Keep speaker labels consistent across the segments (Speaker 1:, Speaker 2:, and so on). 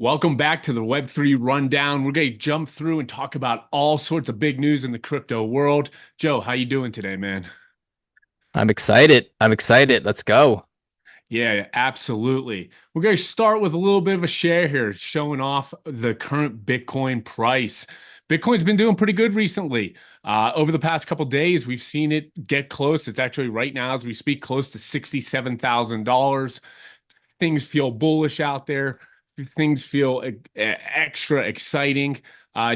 Speaker 1: Welcome back to the Web3 Rundown. We're going to jump through and talk about all sorts of big news in the crypto world. Joe, how you doing today, man?
Speaker 2: I'm excited. I'm excited. Let's go.
Speaker 1: Yeah, absolutely. We're going to start with a little bit of a share here, showing off the current Bitcoin price. Bitcoin's been doing pretty good recently. Over the past couple days, we've seen it get close. It's actually right now, as we speak, close to $67,000. Things feel bullish out there. Things feel extra exciting.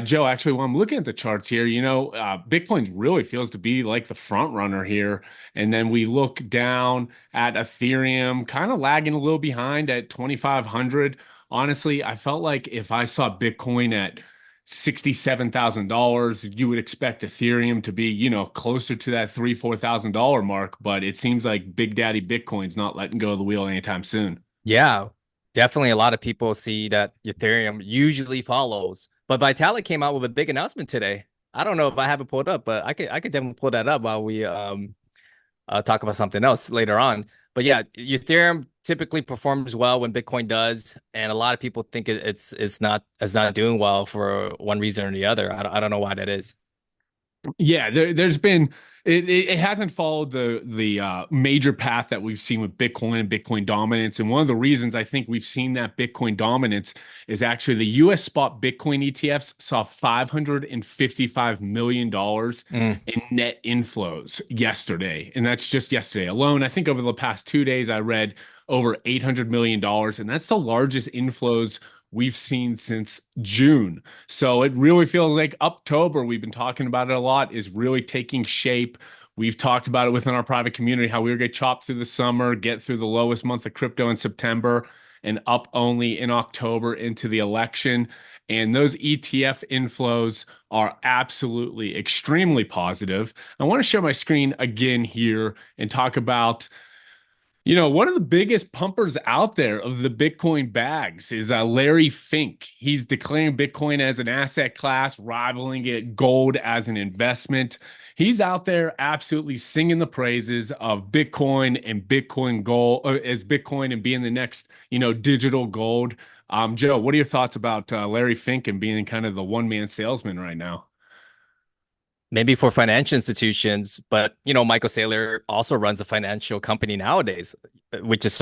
Speaker 1: Joe, actually, when I'm looking at the charts here, Bitcoin really feels to be like the front runner here. And then we look down at Ethereum, kind of lagging a little behind at 2,500. Honestly, I felt like if I saw Bitcoin at $67,000, you would expect Ethereum to be, closer to that $3,000, $4,000 mark. But it seems like Big Daddy Bitcoin's not letting go of the wheel anytime soon.
Speaker 2: Yeah, definitely a lot of people see that Ethereum usually follows. But Vitalik came out with a big announcement today. I don't know if I have it pulled up, but I could definitely pull that up while we talk about something else later on. But yeah, Ethereum typically performs well when Bitcoin does, and a lot of people think it's not doing well for one reason or the other. I don't know why that is.
Speaker 1: Yeah, there's been it hasn't followed the major path that we've seen with Bitcoin and Bitcoin dominance. And one of the reasons I think we've seen that Bitcoin dominance is actually the US spot Bitcoin ETFs saw $555 million
Speaker 2: Mm.
Speaker 1: in net inflows yesterday. And that's just yesterday alone. I think over the past 2 days, I read over $800 million, and that's the largest inflows we've seen since June. So it really feels like October, we've been talking about it a lot, is really taking shape. We've talked about it within our private community, how we were going to chop through the summer, get through the lowest month of crypto in September, and up only in October into the election. And those ETF inflows are absolutely extremely positive. I want to share my screen again here and talk about one of the biggest pumpers out there of the Bitcoin bags is Larry Fink. He's declaring Bitcoin as an asset class, rivaling it gold as an investment. He's out there absolutely singing the praises of Bitcoin and Bitcoin gold as Bitcoin and being the next, digital gold. Joe, what are your thoughts about Larry Fink and being kind of the one-man salesman right now?
Speaker 2: Maybe for financial institutions, but Michael Saylor also runs a financial company nowadays, which is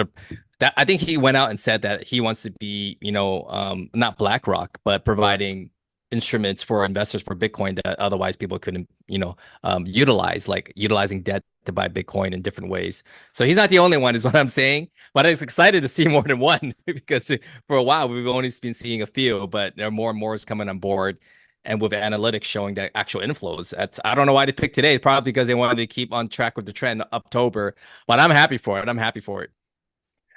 Speaker 2: that I think he went out and said that he wants to be, not BlackRock, but providing instruments for investors for Bitcoin that otherwise people couldn't, utilize, like utilizing debt to buy Bitcoin in different ways. So he's not the only one, is what I'm saying. But I was excited to see more than one because for a while we've only been seeing a few, but there are more and more is coming on board and with analytics showing that actual inflows. I don't know why they picked today. Probably because they wanted to keep on track with the trend October. But I'm happy for it. I'm happy for it.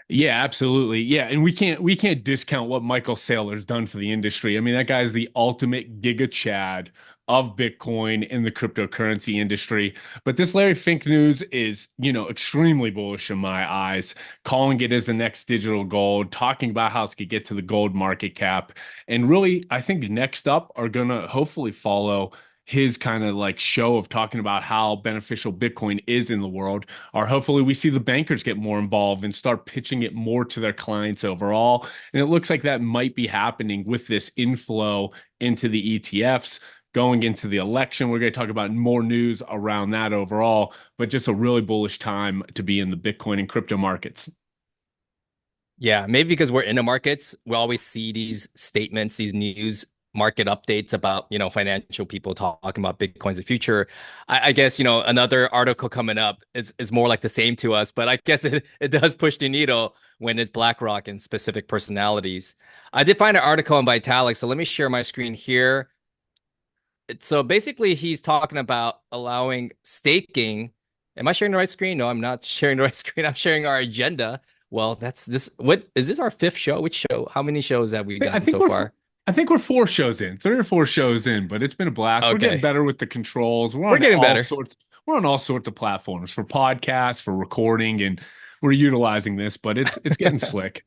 Speaker 1: Yeah, absolutely. Yeah, and we can't discount what Michael Saylor's done for the industry. I mean, that guy's the ultimate giga chad of Bitcoin in the cryptocurrency industry. But this Larry Fink news is, extremely bullish in my eyes, calling it as the next digital gold, talking about how it's going to get to the gold market cap. And really, I think next up are going to hopefully follow his kind of like show of talking about how beneficial Bitcoin is in the world, or hopefully we see the bankers get more involved and start pitching it more to their clients overall. And it looks like that might be happening with this inflow into the ETFs going into the election. We're going to talk about more news around that overall, but just a really bullish time to be in the Bitcoin and crypto markets.
Speaker 2: Yeah, maybe because we're in the markets, we always see these statements, these news market updates about, financial people talking about Bitcoin's the future. I guess, another article coming up is more like the same to us, but I guess it does push the needle when it's BlackRock and specific personalities. I did find an article on Vitalik, so let me share my screen here. So basically, he's talking about allowing staking. Am I sharing the right screen? No, I'm not sharing the right screen. I'm sharing our agenda. Well, that's this. What is this our fifth show? Which show? How many shows have we
Speaker 1: I
Speaker 2: done
Speaker 1: think
Speaker 2: so
Speaker 1: we're
Speaker 2: far?
Speaker 1: I think we're 4 shows in, 3 or 4 shows in, but it's been a blast. We're getting
Speaker 2: Okay,
Speaker 1: better with the controls.
Speaker 2: we're getting better.
Speaker 1: We're on all sorts of platforms for podcasts, for recording, and we're utilizing this, but it's getting slick.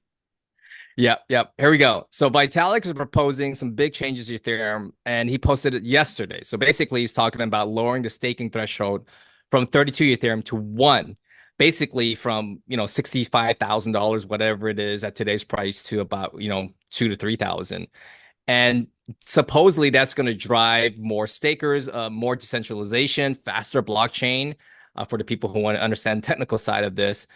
Speaker 2: Yep, yep. Here we go. So Vitalik is proposing some big changes to Ethereum, and he posted it yesterday. So basically, he's talking about lowering the staking threshold from 32 Ethereum to one, basically from $65,000, whatever it is at today's price, to about 2 to 3,000. And supposedly that's going to drive more stakers, more decentralization, faster blockchain for the people who want to understand the technical side of this.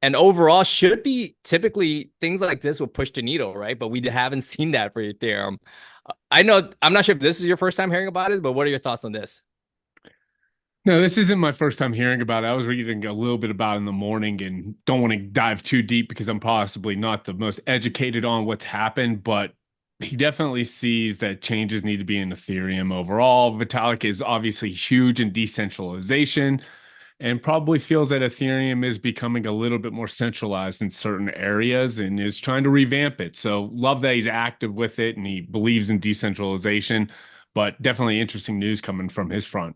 Speaker 2: And overall, should be typically things like this will push the needle, right? But we haven't seen that for Ethereum. I know I'm not sure if this is your first time hearing about it, but what are your thoughts on this?
Speaker 1: No, this isn't my first time hearing about it. I was reading a little bit about it in the morning and don't want to dive too deep because I'm possibly not the most educated on what's happened, but he definitely sees that changes need to be in Ethereum overall. Vitalik is obviously huge in decentralization and probably feels that Ethereum is becoming a little bit more centralized in certain areas and is trying to revamp it. So love that he's active with it and he believes in decentralization, but definitely interesting news coming from his front.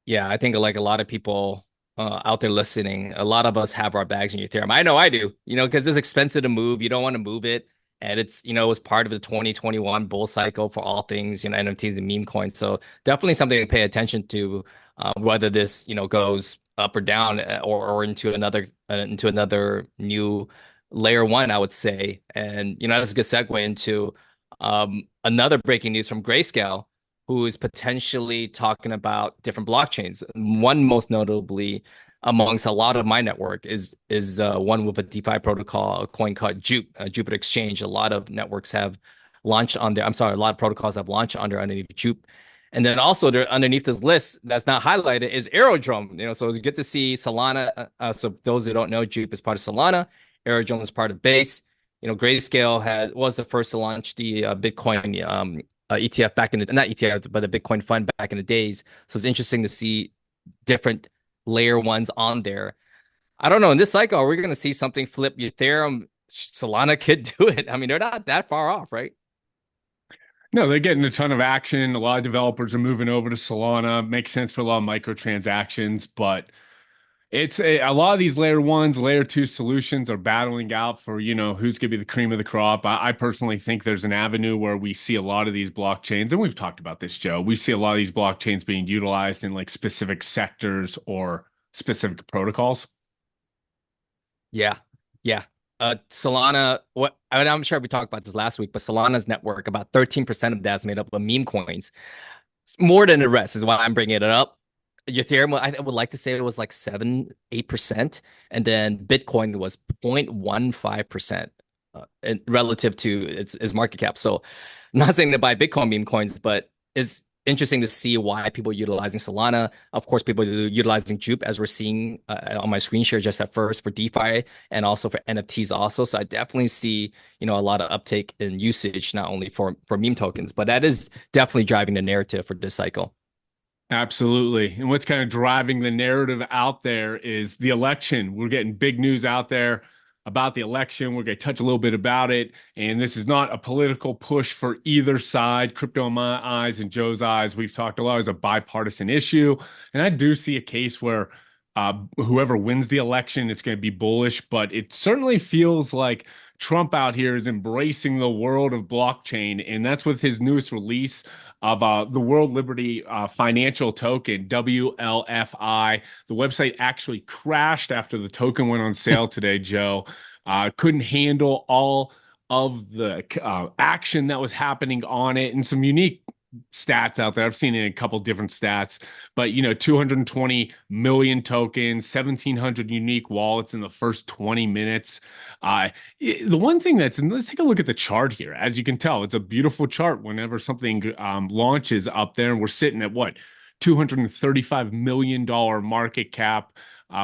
Speaker 2: Yeah, I think like a lot of people out there listening, a lot of us have our bags in Ethereum. I know I do, because it's expensive to move. You don't want to move it. And it's, it was part of the 2021 bull cycle for all things, NFTs and meme coins. So definitely something to pay attention to, whether this, goes up or down or into another new layer one, I would say. And, that's a good segue into another breaking news from Grayscale, who is potentially talking about different blockchains. One most notably amongst a lot of my network is one with a DeFi protocol, a coin called Jupiter Exchange. A lot of networks have launched on there. I'm sorry, a lot of protocols have launched underneath Jupe. And then also there underneath this list that's not highlighted is Aerodrome. So it's good to see Solana. So those who don't know, Jupe is part of Solana. Aerodrome is part of Base. Grayscale was the first to launch the Bitcoin ETF back in the not ETF, but a Bitcoin fund back in the days. So it's interesting to see different layer ones on there. I don't know. In this cycle, are we going to see something flip Ethereum? Solana could do it. I mean, they're not that far off, right?
Speaker 1: No, they're getting a ton of action. A lot of developers are moving over to Solana. Makes sense for a lot of microtransactions, but a lot of these layer ones, layer two solutions are battling out for, who's going to be the cream of the crop. I personally think there's an avenue where we see a lot of these blockchains, and we've talked about this, Joe. We see a lot of these blockchains being utilized in like specific sectors or specific protocols.
Speaker 2: Yeah. Yeah. Solana, I'm sure we talked about this last week, but Solana's network, about 13% of that's made up of meme coins. More than the rest is why I'm bringing it up. Ethereum, I would like to say it was like 7-8%, and then Bitcoin was 0.15% relative to its market cap. So, not saying to buy Bitcoin meme coins, but it's interesting to see why people are utilizing Solana. Of course, people are utilizing Jupe, as we're seeing on my screen share just at first for DeFi and also for NFTs also. So I definitely see, a lot of uptake in usage, not only for meme tokens, but that is definitely driving the narrative for this cycle.
Speaker 1: Absolutely. And what's kind of driving the narrative out there is the election. We're getting big news out there about the election. We're going to touch a little bit about it. And this is not a political push for either side. Crypto, in my eyes and Joe's eyes, we've talked a lot, is a bipartisan issue. And I do see a case where whoever wins the election, it's going to be bullish. But it certainly feels like Trump out here is embracing the world of blockchain. And that's with his newest release of the World Liberty Financial Token, WLFI. The website actually crashed after the token went on sale today, Joe. Couldn't handle all of the action that was happening on it and some unique stats out there. I've seen it in a couple different stats, but 220 million tokens, 1,700 unique wallets in the first 20 minutes. The one thing and let's take a look at the chart here. As you can tell, it's a beautiful chart whenever something launches up there, and we're sitting at what? $235 million market cap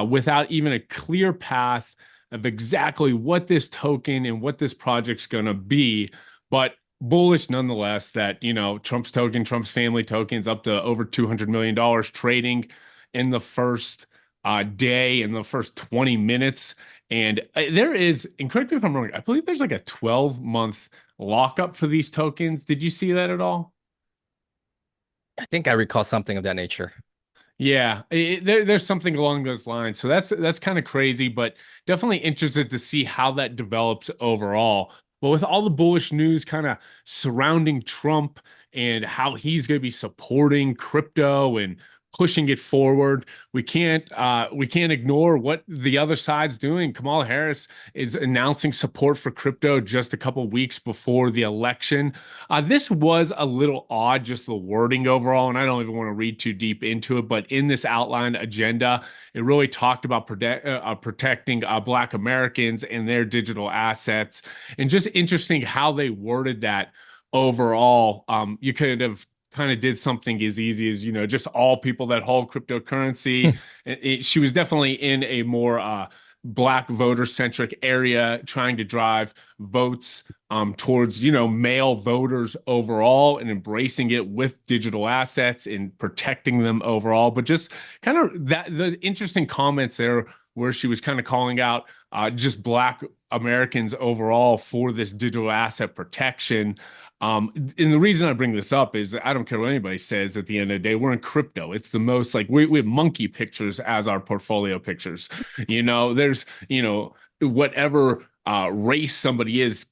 Speaker 1: without even a clear path of exactly what this token and what this project's going to be. But bullish nonetheless that, Trump's token, Trump's family tokens up to over $200 million trading in the first day, in the first 20 minutes. And there is, and correct me if I'm wrong, I believe there's like a 12-month lockup for these tokens. Did you see that at all?
Speaker 2: I think I recall something of that nature.
Speaker 1: Yeah, there's something along those lines. So that's kind of crazy, but definitely interested to see how that develops overall. But with all the bullish news kind of surrounding Trump and how he's going to be supporting crypto and pushing it forward. We can't ignore what the other side's doing. Kamala Harris is announcing support for crypto just a couple weeks before the election. This was a little odd, just the wording overall, and I don't even want to read too deep into it. But in this outlined agenda, it really talked about protecting Black Americans and their digital assets, and just interesting how they worded that overall. You could have kind of did something as easy as, just all people that hold cryptocurrency. She was definitely in a more Black voter centric area, trying to drive votes towards, male voters overall, and embracing it with digital assets and protecting them overall. But just kind of the interesting comments there where she was kind of calling out just Black Americans overall for this digital asset protection. And the reason I bring this up is I don't care what anybody says. At the end of the day, we're in crypto. It's the most, like, we have monkey pictures as our portfolio pictures. There's, whatever race somebody is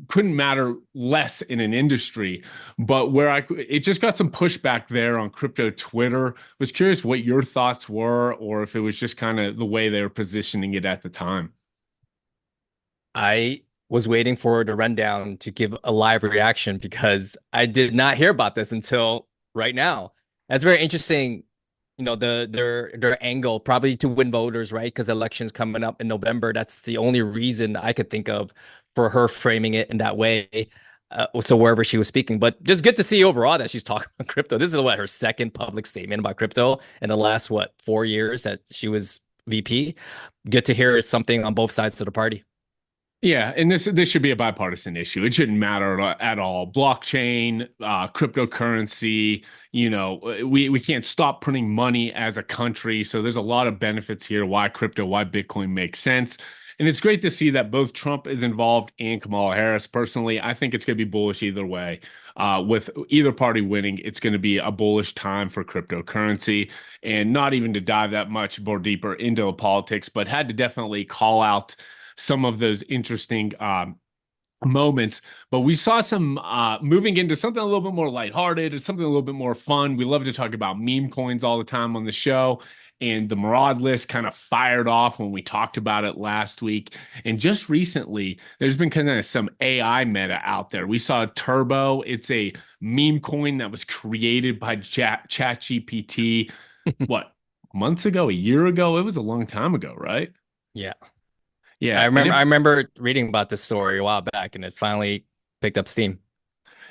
Speaker 1: couldn't matter less in an industry. But it just got some pushback there on crypto Twitter. Was curious what your thoughts were, or if it was just kind of the way they were positioning it at the time.
Speaker 2: I was waiting for the rundown to give a live reaction because I did not hear about this until right now. That's very interesting. Their angle probably to win voters, right? Because elections coming up in November. That's the only reason I could think of for her framing it in that way. So wherever she was speaking, but just good to see overall that she's talking about crypto. This is her second public statement about crypto in the last 4 years that she was VP. Good to hear something on both sides of the party.
Speaker 1: Yeah, and this should be a bipartisan issue. It shouldn't matter at all. Blockchain, cryptocurrency, we can't stop printing money as a country. So there's a lot of benefits here, why crypto, why Bitcoin makes sense. And it's great to see that both Trump is involved and Kamala Harris. Personally, I think it's going to be bullish either way. With either party winning, it's going to be a bullish time for cryptocurrency. And not even to dive that much more deeper into the politics, but had to definitely call out some of those interesting moments. But we saw some moving into something a little bit more lighthearted and something a little bit more fun. We love to talk about meme coins all the time on the show. And the Murad list kind of fired off when we talked about it last week. And just recently, there's been kind of some AI meta out there. We saw Turbo. It's a meme coin that was created by ChatGPT, what, months ago, a year ago? It was a long time ago, right?
Speaker 2: Yeah.
Speaker 1: Yeah,
Speaker 2: I remember reading about this story a while back, and it finally picked up steam.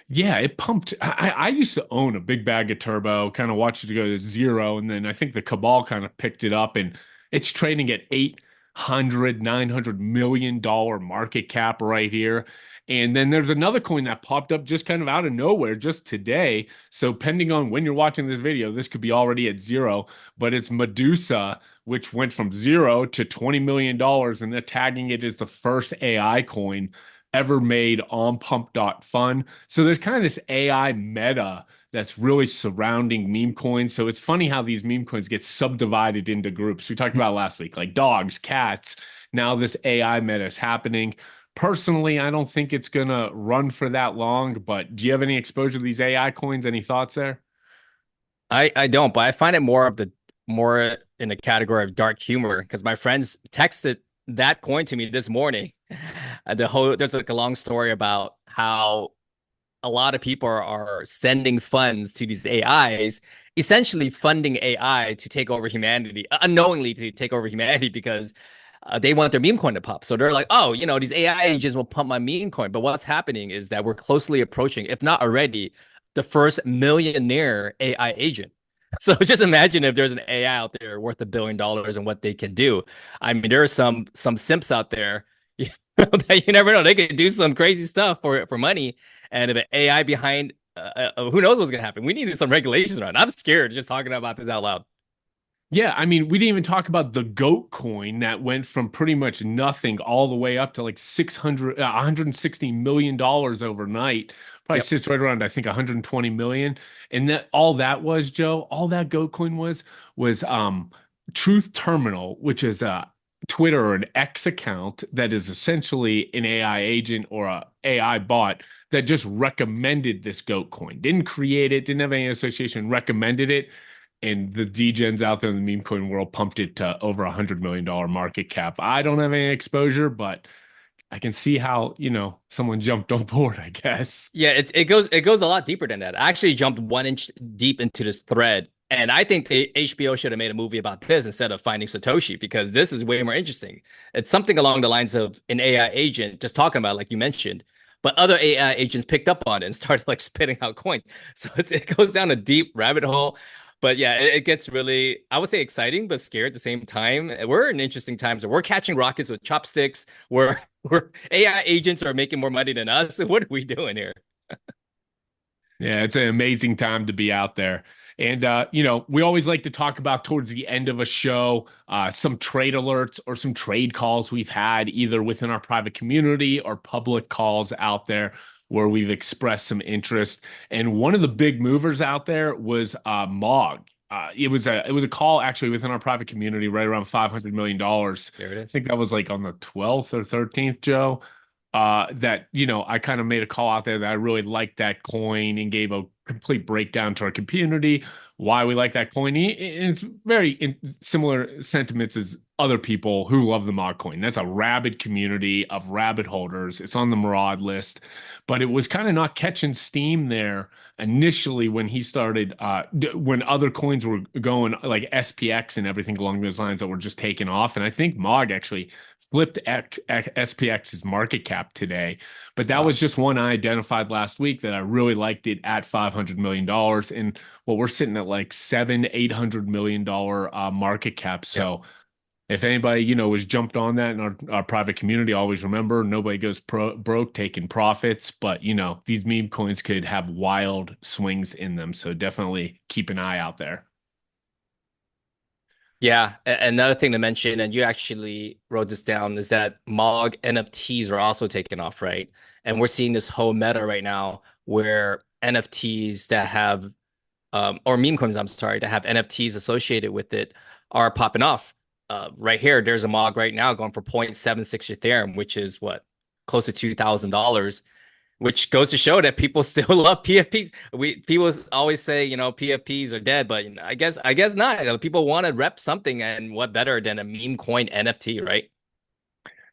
Speaker 1: Yeah, it pumped. I used to own a big bag of Turbo, kind of watched it go to zero, and then I think the Cabal kind of picked it up, and it's trading at 800, $900 million market cap right here. And then there's another coin that popped up just kind of out of nowhere just today. So depending on when you're watching this video, this could be already at zero, but it's Medusa, which went from zero to $20 million, and they're tagging it as the first AI coin ever made on pump.fun. So there's kind of this AI meta that's really surrounding meme coins. So it's funny how these meme coins get subdivided into groups. We talked about last week, like dogs, cats. Now this AI meta is happening. Personally, I don't think it's going to run for that long, but do you have any exposure to these AI coins? Any thoughts there?
Speaker 2: I don't, but I find it more in the category of dark humor because my friends texted that coin to me this morning. There's like a long story about how a lot of people are sending funds to these AIs, essentially funding AI to take over humanity, unknowingly to take over humanity because they want their meme coin to pop. So they're like, oh, these AI agents will pump my meme coin. But what's happening is that we're closely approaching, if not already, the first millionaire AI agent. So just imagine if there's an AI out there worth $1 billion and what they can do. I mean, there are some simps out there that you never know. They could do some crazy stuff for money. And if an AI behind, who knows what's gonna happen? We need some regulations around. I'm scared just talking about this out loud.
Speaker 1: Yeah, I mean, we didn't even talk about the GOAT coin that went from pretty much nothing all the way up to like $160 million overnight. Probably
Speaker 2: Yep.
Speaker 1: sits right around, I think, 120 million. And that all that was, Joe, all that GOAT coin was Truth Terminal, which is a Twitter or an X account that is essentially an AI agent or a AI bot that just recommended this GOAT coin. Didn't create it, didn't have any association, recommended it. and the degens out there in the meme coin world pumped it to over $100 million market cap. I don't have any exposure, but I can see how, someone jumped on board, I guess.
Speaker 2: Yeah, it goes a lot deeper than that. I actually jumped 1 inch deep into this thread, and I think the HBO should have made a movie about this instead of finding Satoshi because this is way more interesting. It's something along the lines of an AI agent just talking about, like you mentioned, but other AI agents picked up on it and started like spitting out coins. So it goes down a deep rabbit hole. But yeah, it gets really, I would say, exciting but scary at the same time. We're in interesting times. We're catching rockets with chopsticks. We're AI agents are making more money than us. What are we doing here?
Speaker 1: Yeah, it's an amazing time to be out there. And, we always like to talk about towards the end of a show, some trade alerts or some trade calls we've had either within our private community or public calls out there where we've expressed some interest. And one of the big movers out there was Mog. It was a call actually within our private community right around $500 million.
Speaker 2: There it
Speaker 1: I
Speaker 2: is.
Speaker 1: think that was like on the 12th or 13th, Joe, that I kind of made a call out there that I really liked that coin and gave a complete breakdown to our community why we like that coin. And it's very similar sentiments as other people who love the mod coin. That's a rabid community of rabid holders. It's on the Murad list, but it was kind of not catching steam there initially when he started when other coins were going like SPX and everything along those lines that were just taking off. And I think Mog actually flipped SPX's market cap today. But that
Speaker 2: Wow.
Speaker 1: was just one I identified last week that I really liked it at $500 million. And we're sitting at like $800 million market cap.
Speaker 2: Yep.
Speaker 1: So if anybody, was jumped on that in our private community, always remember nobody goes broke taking profits. But, these meme coins could have wild swings in them. So definitely keep an eye out there.
Speaker 2: Yeah, another thing to mention, and you actually wrote this down, is that MOG NFTs are also taking off, right? And we're seeing this whole meta right now where NFTs that have, or meme coins, I'm sorry, that have NFTs associated with it are popping off. Right here, there's a MOG right now going for 0.76 Ethereum, which is what, close to $2,000, which goes to show that people still love PFPs. People always say, PFPs are dead, but I guess not. People want to rep something, and what better than a meme coin NFT, right?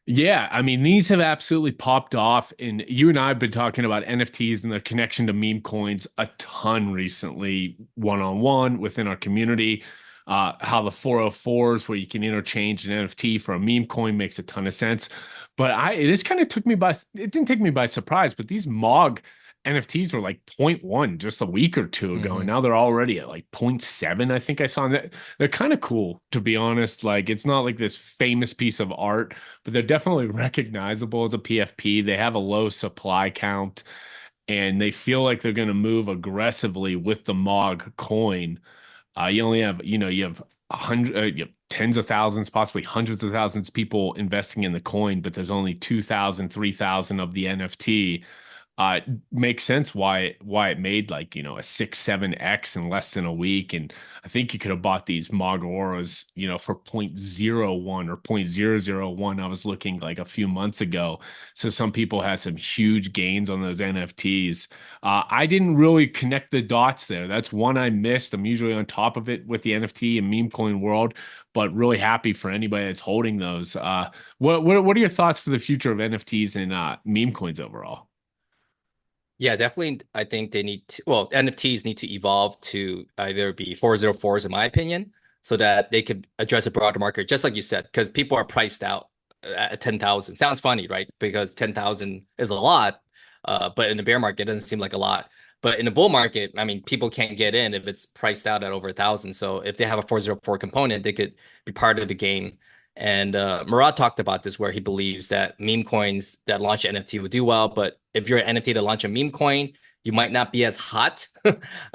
Speaker 1: Yeah, I mean, these have absolutely popped off. And you and I have been talking about NFTs and their connection to meme coins a ton recently, one on one within our community. How the 404s, where you can interchange an NFT for a meme coin, makes a ton of sense. But this kind of it didn't take me by surprise, but these MOG NFTs were like zero point 0.1 just a week or two ago. And
Speaker 2: Hmm.
Speaker 1: now they're already at like 0.7, I think I saw that. They're kind of cool, to be honest. Like, it's not like this famous piece of art, but they're definitely recognizable as a PFP. They have a low supply count and they feel like they're going to move aggressively with the MOG coin. You only have, you have tens of thousands, possibly hundreds of thousands of people investing in the coin, but there's only 2,000, 3,000 of the NFT. Makes sense why it made like a 6-7x in less than a week. And I think you could have bought these Mogoras for 0.01 or 0.001. I was looking like a few months ago. So some people had some huge gains on those NFTs. I didn't really connect the dots there. That's one I missed. I'm usually on top of it with the NFT and meme coin world, but really happy for anybody that's holding those. What are your thoughts for the future of NFTs and meme coins overall?
Speaker 2: Yeah, definitely. I think NFTs need to evolve to either be 404s, in my opinion, so that they could address a broader market, just like you said, because people are priced out at 10,000. Sounds funny, right? Because 10,000 is a lot, but in the bear market, it doesn't seem like a lot. But in the bull market, I mean, people can't get in if it's priced out at over 1,000. So if they have a 404 component, they could be part of the game. And Murat talked about this, where he believes that meme coins that launch NFT would do well, but if you're an NFT to launch a meme coin, you might not be as hot.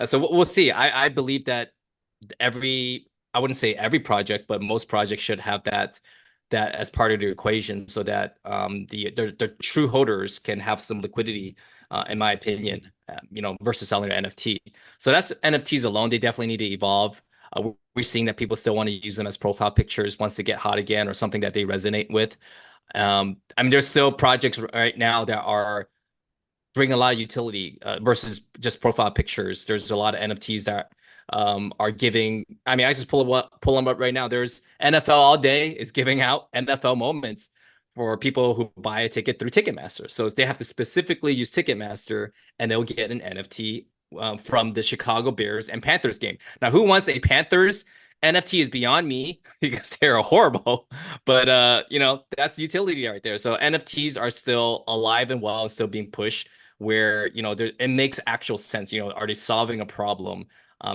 Speaker 2: So we'll see. I believe that I wouldn't say every project, but most projects should have that as part of the equation, so that the true holders can have some liquidity, in my opinion, versus selling an NFT. So that's NFTs alone. They definitely need to evolve. We're seeing that people still want to use them as profile pictures once they get hot again, or something that they resonate with. I mean, there's still projects right now that are bring a lot of utility, versus just profile pictures. There's a lot of NFTs that are giving. I mean, I just pull them up right now. There's NFL All Day is giving out NFL moments for people who buy a ticket through Ticketmaster. So they have to specifically use Ticketmaster, and they'll get an NFT from the Chicago Bears and Panthers game. Now, who wants a Panthers NFT is beyond me because they're horrible, but that's utility right there. So NFTs are still alive and well and still being pushed where, it makes actual sense. Are they solving a problem?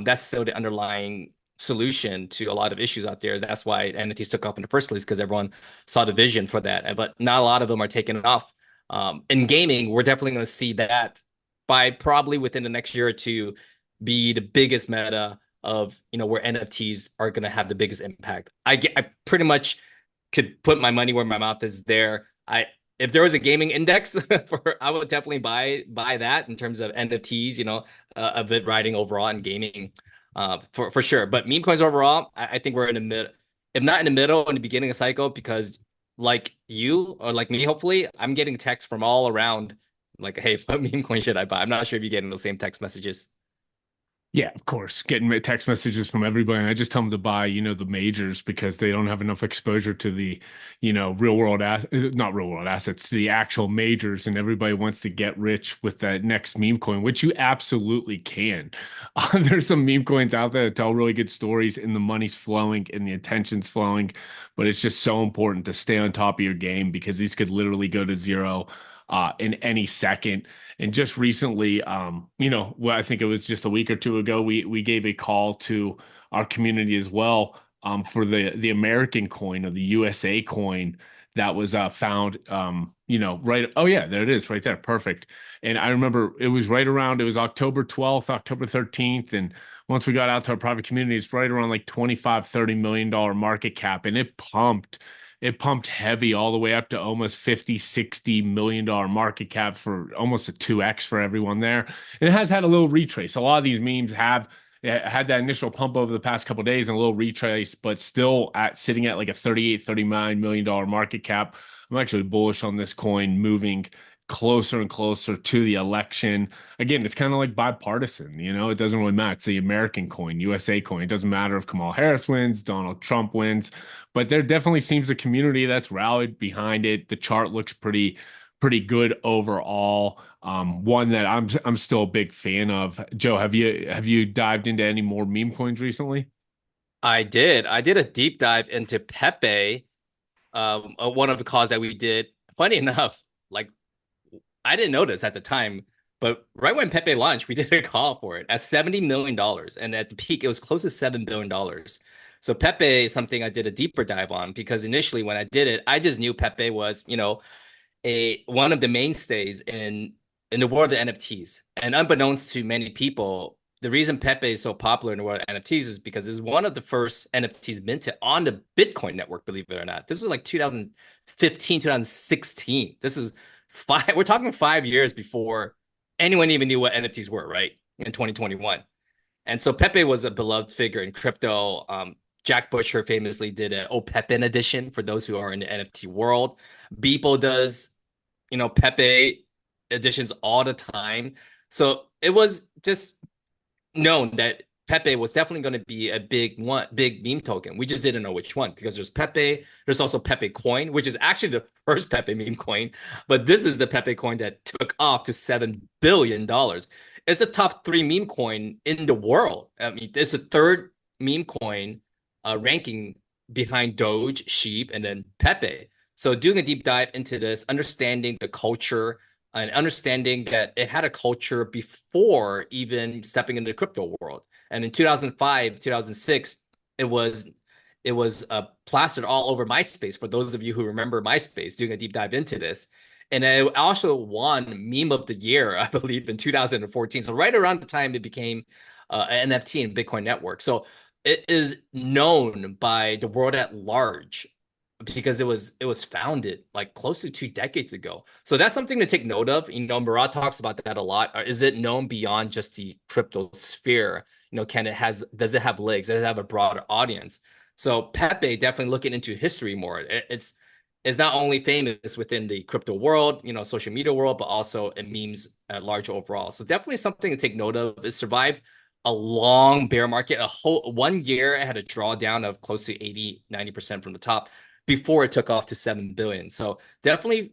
Speaker 2: That's still the underlying solution to a lot of issues out there. That's why NFTs took off in the first place, because everyone saw the vision for that. But not a lot of them are taking off. In gaming, we're definitely going to see that by probably within the next year or two be the biggest meta of where NFTs are going to have the biggest impact. I pretty much could put my money where my mouth is there. If there was a gaming index I would definitely buy that in terms of NFTs, a bit riding overall in gaming, for sure. But meme coins overall, I think we're in the mid, if not in the middle, in the beginning of cycle, because like you or like me, hopefully, I'm getting texts from all around, like, hey, what meme coin should I buy? I'm not sure if you're getting those same text messages.
Speaker 1: Yeah, of course. Getting text messages from everybody. And I just tell them to buy, the majors because they don't have enough exposure to the, real world not real world assets, to the actual majors. And everybody wants to get rich with that next meme coin, which you absolutely can. There's some meme coins out there that tell really good stories and the money's flowing and the attention's flowing. But it's just so important to stay on top of your game because these could literally go to zero in any second. And just recently, well, I think it was just a week or two ago, we gave a call to our community as well, for the American coin or the USA coin that was found, right. Oh yeah, there it is, right there, perfect. And I remember it was right around, it was October 12th, October 13th, and once we got out to our private community, it's right around like 25-30 million dollar market cap, and it pumped heavy all the way up to almost 50-60 million dollar market cap for almost a 2x for everyone there. And it has had a little retrace. A lot of these memes have had that initial pump over the past couple of days and a little retrace, but still sitting at like a 38-39 million dollar market cap. I'm actually bullish on this coin moving closer and closer to the election. Again, it's kind of like bipartisan, it doesn't really matter. It's the American coin, USA coin. It doesn't matter if Kamala Harris wins, Donald Trump wins, but there definitely seems a community that's rallied behind it. The chart looks pretty good overall. One that I'm still a big fan of. Joe, have you dived into any more meme coins recently?
Speaker 2: I did. I did a deep dive into Pepe, one of the calls that we did. Funny enough, like I didn't notice at the time, but right when Pepe launched, we did a call for it at $70 million, and at the peak, it was close to $7 billion. So Pepe is something I did a deeper dive on because initially when I did it, I just knew Pepe was, a one of the mainstays in the world of NFTs. And unbeknownst to many people, the reason Pepe is so popular in the world of NFTs is because it's one of the first NFTs minted on the Bitcoin network, believe it or not. This was like 2015, 2016. This is we're talking 5 years before anyone even knew what NFTs were, right? In 2021. And so Pepe was a beloved figure in crypto. Jack Butcher famously did an Pepin edition for those who are in the NFT world. Beeple does, Pepe editions all the time. So it was just known that Pepe was definitely going to be a big meme token. We just didn't know which one because there's Pepe, there's also Pepe coin, which is actually the first Pepe meme coin, but this is the Pepe coin that took off to $7 billion. It's the top three meme coin in the world. I mean, it's the third meme coin ranking behind Doge, Sheep, and then Pepe. So doing a deep dive into this, understanding the culture and understanding that it had a culture before even stepping into the crypto world. And in 2005, 2006, it was plastered all over MySpace. For those of you who remember MySpace, doing a deep dive into this, and it also won Meme of the Year, I believe, in 2014. So right around the time it became an NFT and Bitcoin network. So it is known by the world at large because it was founded like close to 2 decades ago. So that's something to take note of. Murat talks about that a lot. Is it known beyond just the crypto sphere? Does it have legs? Does it have a broader audience? So Pepe definitely looking into history more. It's not only famous within the crypto world, social media world, but also in memes at large overall. So definitely something to take note of. It survived a long bear market, a whole 1 year. It had a drawdown of close to 80-90% from the top before it took off to 7 billion. So definitely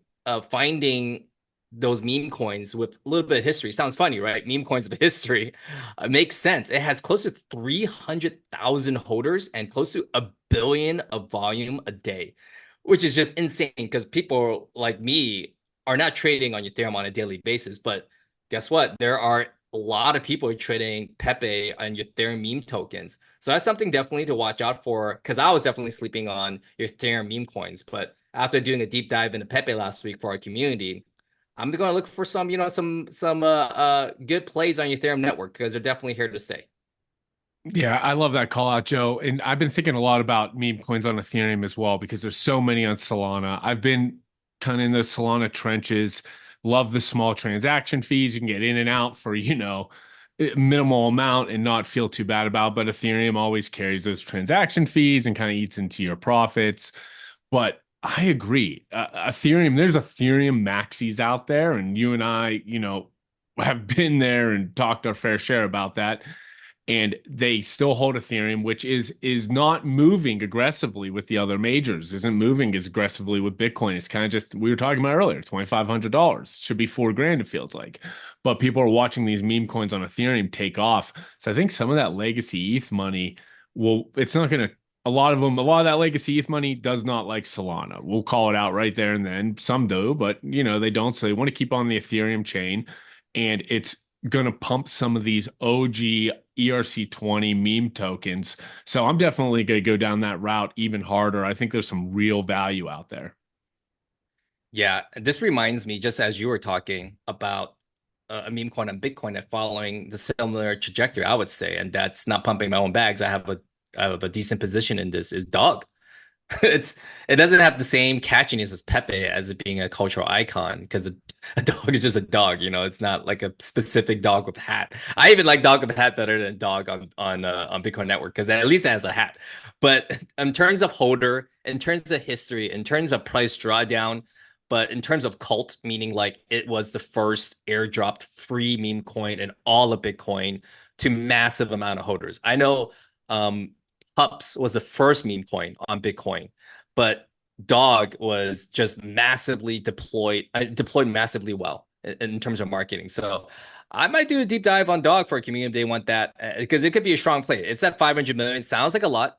Speaker 2: finding those meme coins with a little bit of history. Sounds funny, right? Meme coins with history makes sense. It has close to 300,000 holders and close to a billion of volume a day, which is just insane because people like me are not trading on Ethereum on a daily basis. But guess what? There are a lot of people trading Pepe and Ethereum meme tokens. So that's something definitely to watch out for because I was definitely sleeping on Ethereum meme coins. But after doing a deep dive into Pepe last week for our community, I'm going to look for some, good plays on Ethereum network because they're definitely here to stay.
Speaker 1: Yeah, I love that call out, Joe. And I've been thinking a lot about meme coins on Ethereum as well because there's so many on Solana. I've been kind of in the Solana trenches. Love the small transaction fees. You can get in and out for, minimal amount and not feel too bad about. But Ethereum always carries those transaction fees and kind of eats into your profits. But I agree. Ethereum, there's Ethereum maxis out there, and you and I, have been there and talked our fair share about that, and they still hold Ethereum, which is not moving aggressively with the other majors, isn't moving as aggressively with Bitcoin. It's kind of just we were talking about earlier, $2,500 should be $4,000. It feels like, but people are watching these meme coins on Ethereum take off. So I think some of that legacy ETH money will. It's not going to. A lot of them, a lot of that legacy ETH money does not like Solana. We'll call it out right there and then. Some do, but they don't. So they want to keep on the Ethereum chain, and it's going to pump some of these OG ERC20 meme tokens. So I'm definitely going to go down that route even harder. I think there's some real value out there.
Speaker 2: Yeah, this reminds me, just as you were talking about a meme coin and Bitcoin and following the similar trajectory, I would say, and that's not pumping my own bags. I have a decent position in this is dog. It doesn't have the same catchiness as Pepe as it being a cultural icon because a dog is just a dog, It's not like a specific dog with a hat. I even like dog with a hat better than dog on Bitcoin Network because at least it has a hat. But in terms of holder, in terms of history, in terms of price drawdown, but in terms of cult, meaning like it was the first airdropped free meme coin in all of Bitcoin to massive amount of holders. I know Pups was the first meme coin on Bitcoin, but Dog was just massively deployed massively well in terms of marketing. So I might do a deep dive on Dog for a community if they want that because it could be a strong play. It's at 500 million. Sounds like a lot,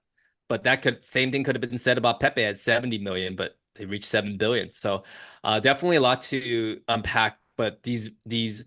Speaker 2: but same thing could have been said about Pepe at 70 million, but they reached 7 billion. So definitely a lot to unpack. But these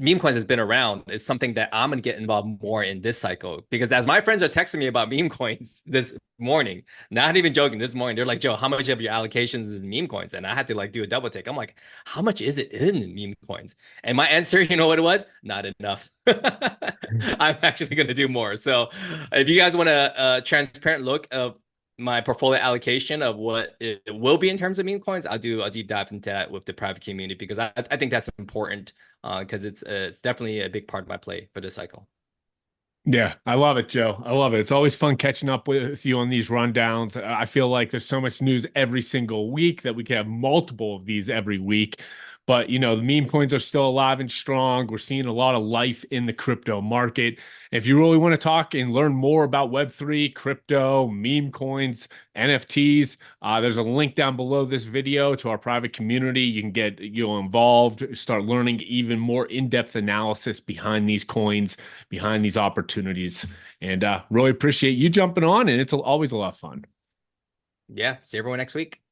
Speaker 2: meme coins has been around is something that I'm gonna get involved more in this cycle because as my friends are texting me about meme coins this morning, not even joking, this morning they're like, Joe, how much of your allocations is in meme coins? And I had to like do a double take. I'm like, how much is it in meme coins? And my answer, you know what it was? Not enough. I'm actually gonna do more. So if you guys want a transparent look of my portfolio allocation of what it will be in terms of meme coins, I'll do a deep dive into that with the private community because I think that's important because it's definitely a big part of my play for this cycle.
Speaker 1: Yeah, I love it, Joe. I love it. It's always fun catching up with you on these rundowns. I feel like there's so much news every single week that we can have multiple of these every week. But, the meme coins are still alive and strong. We're seeing a lot of life in the crypto market. If you really want to talk and learn more about Web3, crypto, meme coins, NFTs, there's a link down below this video to our private community. You can get involved, start learning even more in-depth analysis behind these coins, behind these opportunities. And really appreciate you jumping on, and it's always a lot of fun.
Speaker 2: Yeah, see everyone next week.